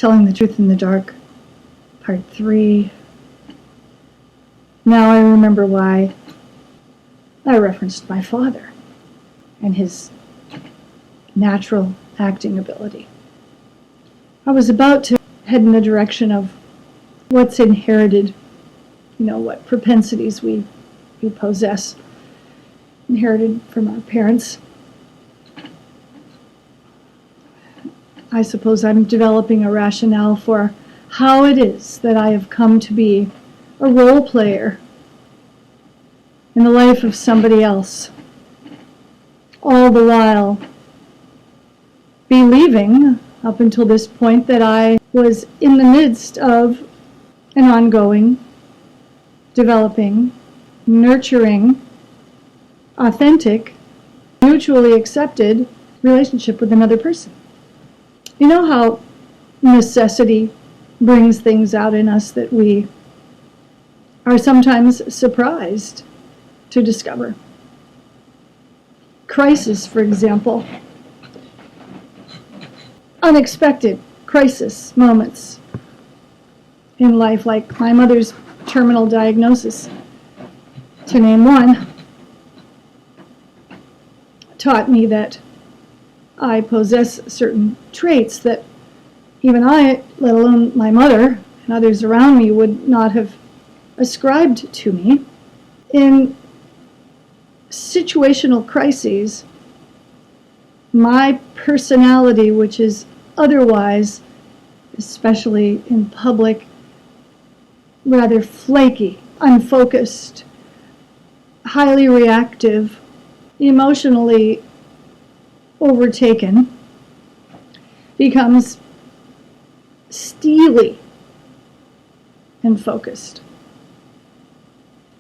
Telling the Truth in the Dark, Part 3. Now I remember why I referenced my father and his natural acting ability. I was about to head in the direction of what's inherited, what propensities we possess, inherited from our parents. I suppose I'm developing a rationale for how it is that I have come to be a role player in the life of somebody else, all the while believing up until this point that I was in the midst of an ongoing, developing, nurturing, authentic, mutually accepted relationship with another person. You know how necessity brings things out in us that we are sometimes surprised to discover. Crisis, for example. Unexpected crisis moments in life, like my mother's terminal diagnosis, to name one, taught me that I possess certain traits that even I, let alone my mother and others around me, would not have ascribed to me. In situational crises, my personality, which is otherwise, especially in public, rather flaky, unfocused, highly reactive, emotionally overtaken, becomes steely and focused,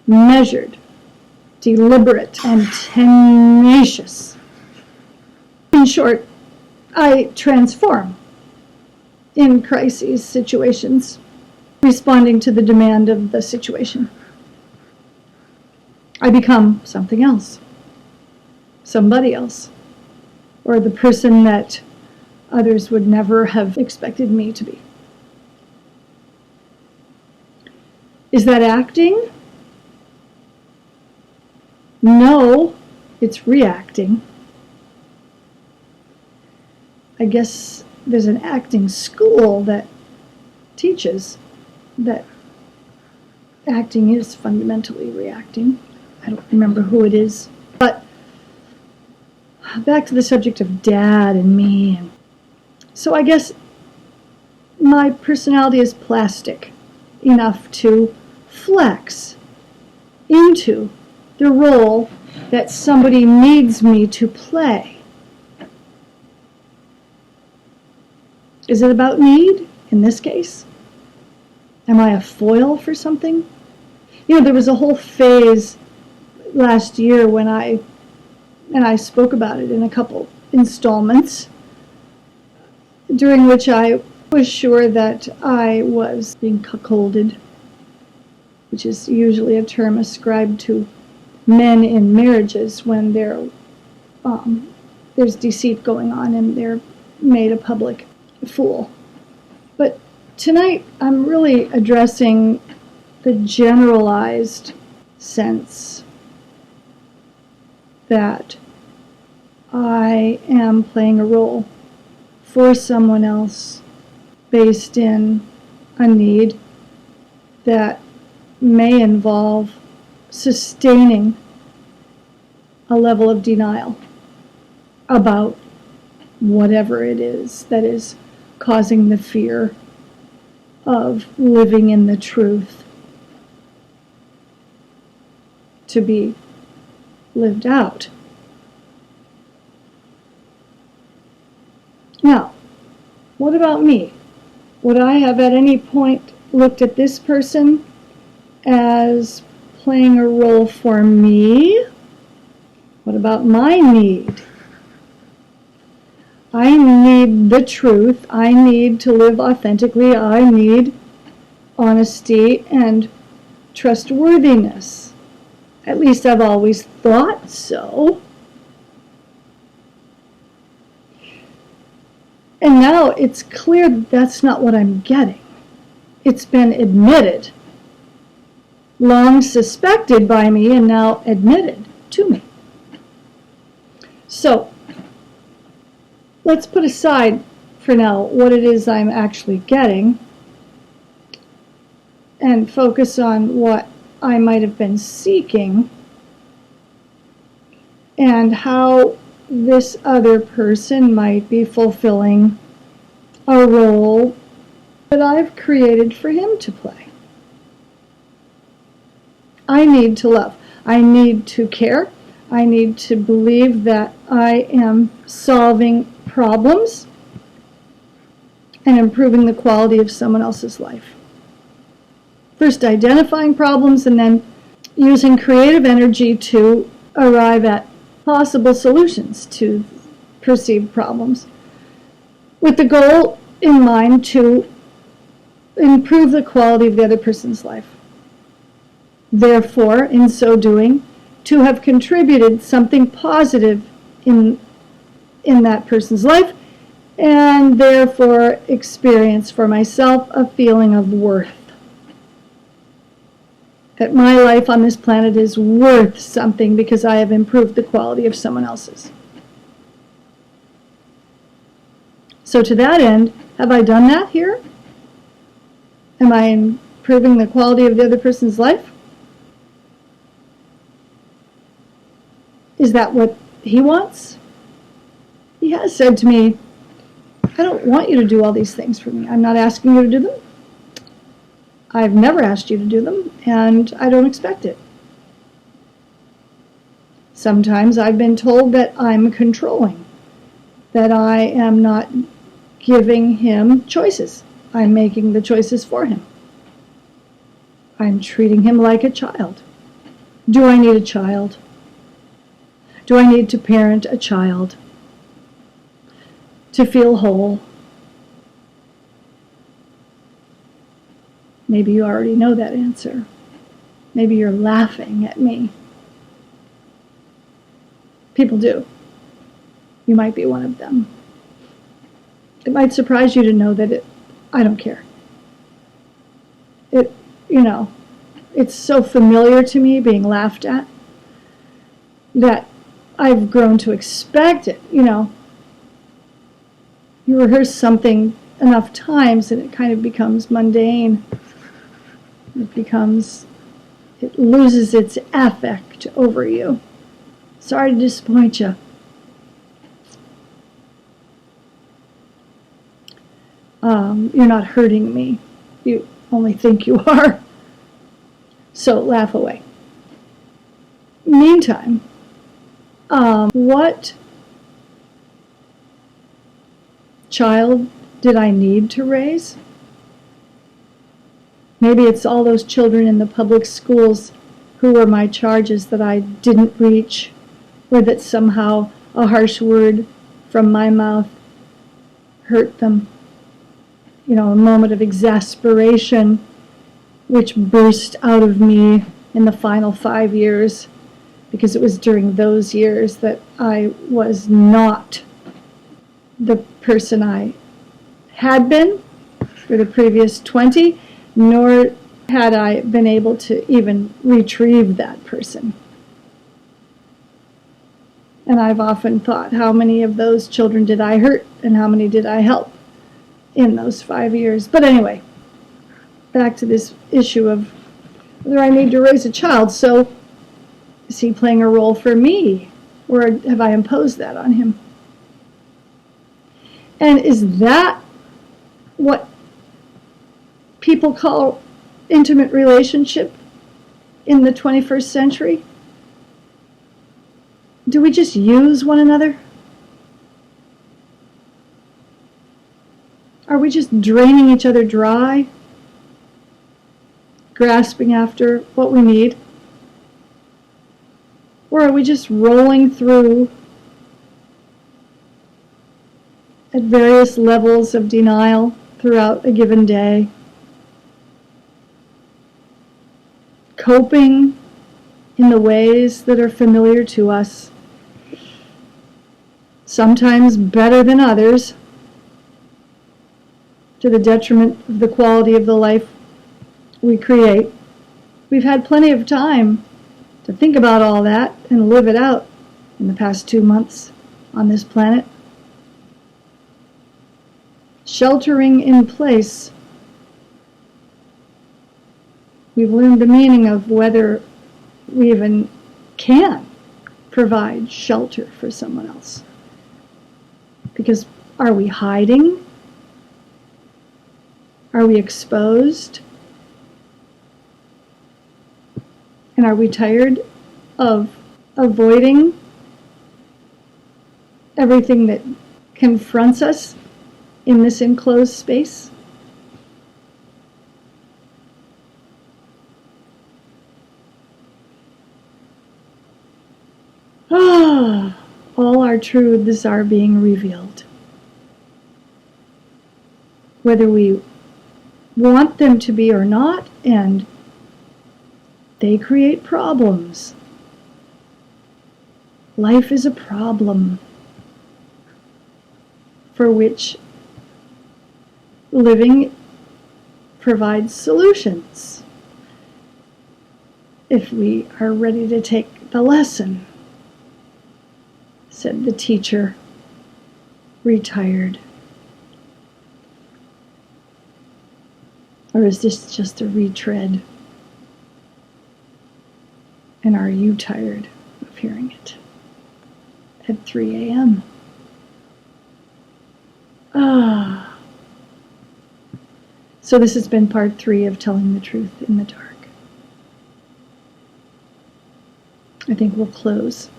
measured, deliberate, and tenacious. In short, I transform in crises situations, responding to the demand of the situation. I become something else, somebody else, or the person that others would never have expected me to be. Is that acting? No, it's reacting. I guess there's an acting school that teaches that acting is fundamentally reacting. I don't remember who it is. But back to the subject of Dad and me. So I guess my personality is plastic enough to flex into the role that somebody needs me to play. Is it about need in this case? Am I a foil for something? There was a whole phase last year when I spoke about it in a couple installments, during which I was sure that I was being cuckolded, which is usually a term ascribed to men in marriages when there's deceit going on and they're made a public fool. But tonight I'm really addressing the generalized sense that I am playing a role for someone else based in a need that may involve sustaining a level of denial about whatever it is that is causing the fear of living in the truth to be lived out. Now, what about me? Would I have at any point looked at this person as playing a role for me? What about my need? I need the truth. I need to live authentically. I need honesty and trustworthiness. At least I've always thought so. And now it's clear that that's not what I'm getting. It's been admitted, long suspected by me, and now admitted to me. So let's put aside for now what it is I'm actually getting and focus on what I might have been seeking and how this other person might be fulfilling a role that I've created for him to play. I need to love. I need to care. I need to believe that I am solving problems and improving the quality of someone else's life. First identifying problems and then using creative energy to arrive at possible solutions to perceived problems, with the goal in mind to improve the quality of the other person's life. Therefore, in so doing, to have contributed something positive in that person's life, and therefore experience for myself a feeling of worth. That my life on this planet is worth something because I have improved the quality of someone else's. So to that end, have I done that here? Am I improving the quality of the other person's life? Is that what he wants? He has said to me, I don't want you to do all these things for me. I'm not asking you to do them. I've never asked you to do them, and I don't expect it. Sometimes I've been told that I'm controlling, that I am not giving him choices. I'm making the choices for him. I'm treating him like a child. Do I need a child? Do I need to parent a child to feel whole? Maybe you already know that answer. Maybe you're laughing at me. People do. You might be one of them. It might surprise you to know that I don't care. It's so familiar to me being laughed at that I've grown to expect it. You rehearse something enough times and it kind of becomes mundane. It loses its affect over you. Sorry to disappoint you. You're not hurting me. You only think you are. So laugh away. Meantime, what child did I need to raise? Maybe it's all those children in the public schools who were my charges that I didn't reach, or that somehow a harsh word from my mouth hurt them. A moment of exasperation which burst out of me in the final 5 years, because it was during those years that I was not the person I had been for the previous 20, nor had I been able to even retrieve that person. And I've often thought, how many of those children did I hurt and how many did I help in those 5 years? But anyway, back to this issue of whether I need to raise a child. So is he playing a role for me, or have I imposed that on him? And is that what people call intimate relationship in the 21st century? Do we just use one another? Are we just draining each other dry, grasping after what we need? Or are we just rolling through at various levels of denial throughout a given day, coping in the ways that are familiar to us, sometimes better than others, to the detriment of the quality of the life we create. We've had plenty of time to think about all that and live it out in the past 2 months on this planet. Sheltering in place. We've learned the meaning of whether we even can provide shelter for someone else. Because are we hiding? Are we exposed? And are we tired of avoiding everything that confronts us in this enclosed space? All our truths are being revealed. Whether we want them to be or not, and they create problems. Life is a problem for which living provides solutions if we are ready to take the lesson, said the teacher, retired. Or is this just a retread? And are you tired of hearing it at 3 a.m.? So this has been part 3 of Telling the Truth in the Dark. I think we'll close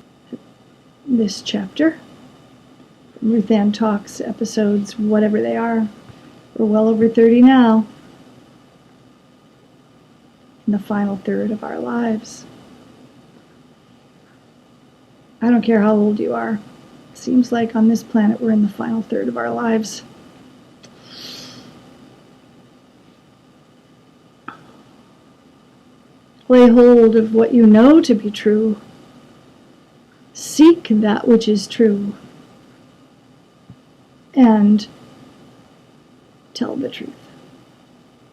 this chapter. RuthAnnTALKS episodes, whatever they are. We're well over 30 now. In the final third of our lives. I don't care how old you are. Seems like on this planet we're in the final third of our lives. Lay hold of what you know to be true. Seek that which is true. And tell the truth.